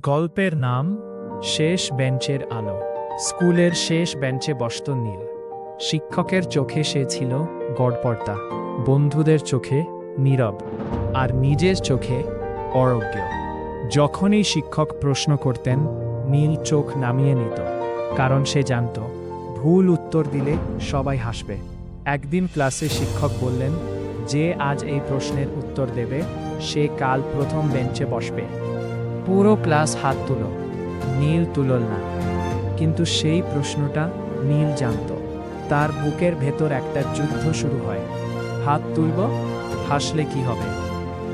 গল্পের নাম শেষ বেঞ্চের আলো। স্কুলের শেষ বেঞ্চে বসত নীল। শিক্ষকের চোখে সে ছিল গড়পড়তা, বন্ধুদের চোখে নীরব, আর নিজের চোখে অরজ্ঞ। যখনই শিক্ষক প্রশ্ন করতেন, নীল চোখ নামিয়ে নিত, কারণ সে জানত ভুল উত্তর দিলে সবাই হাসবে। একদিন ক্লাসে শিক্ষক বললেন, যে আজ এই প্রশ্নের উত্তর দেবে সে কাল প্রথম বেঞ্চে বসবে। পুরো ক্লাস হাত তুলল। নীল তুলল না, কিন্তু সেই প্রশ্নটা নীল জানত। তার বুকের ভেতর একটা যুদ্ধ শুরু হয়। হাত তুলব, হাসলে কি হবে?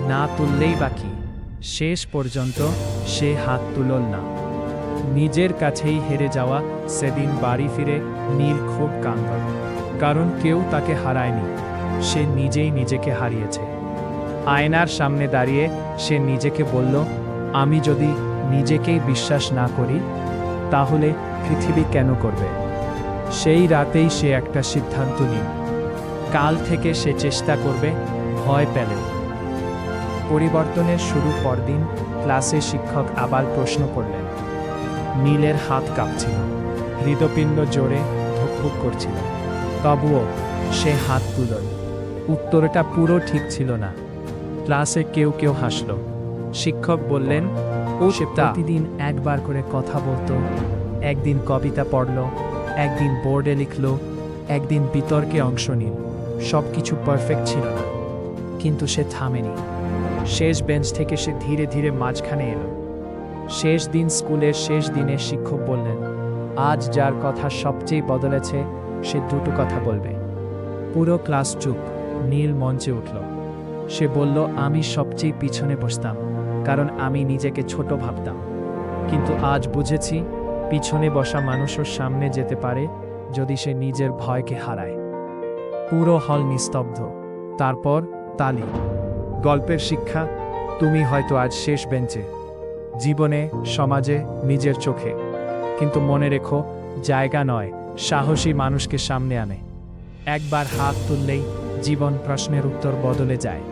না তুললেই বাকি। শেষ পর্যন্ত সে হাত তুলল না। নিজের কাছেই হেরে যাওয়া সেদিন বাড়ি ফিরে নীল খুব কাঁদল, কারণ কেউ তাকে হারায়নি, সে নিজেই নিজেকে হারিয়েছে। আয়নার সামনে দাঁড়িয়ে সে নিজেকে বলল, আমি যদি নিজেকেই বিশ্বাস না করি, তাহলে পৃথিবী কেন করবে? সেই রাতেই সে একটা সিদ্ধান্ত নিল, কাল থেকে সে চেষ্টা করবে, ভয় পেলেও। পরিবর্তনের শুরু পরদিন ক্লাসে শিক্ষক আবার প্রশ্ন করলেন। নীলের হাত কাঁপছিল, হৃদপিণ্ড জোরে ধুকপুক করছিল, তবুও সে হাত তুলল। উত্তরটা পুরো ঠিক ছিল না। ক্লাসে কেউ কেউ হাসল। শিক্ষক বললেন, ও সে প্রতিদিন একবার করে কথা বলতো, একদিন কবিতা পড়ল, একদিন বোর্ডে লিখল, একদিন বিতর্কে অংশ নিল। সব কিছু পারফেক্ট ছিল না, কিন্তু সে থামেনি। শেষ বেঞ্চ থেকে সে ধীরে ধীরে মাঝখানে এলো। শেষ দিন, স্কুলের শেষ দিনে শিক্ষক বললেন, আজ যার কথা সবচেয়ে বদলেছে সে দুটো কথা বলবে। পুরো ক্লাস চুপ। নীল মঞ্চে উঠল। সে বলল, আমি সবচেয়ে পিছনে বসতাম, কারণ আমি নিজেকে ছোট ভাবতাম। কিন্তু আজ বুঝেছি, পিছনে বসা মানুষের সামনে যেতে পারে যদি সে নিজের ভয়কে হারায়। পুরো হল নিস্তব্ধ। তারপর তালি। গল্পের শিক্ষা, তুমি হয়তো আজ শেষ বেঞ্চে, জীবনে, সমাজে, নিজের চোখে। কিন্তু মনে রেখো, জায়গা নয়, সাহসী মানুষকে সামনে আনে। একবার হাত তুললেই জীবন প্রশ্নের উত্তর বদলে যায়।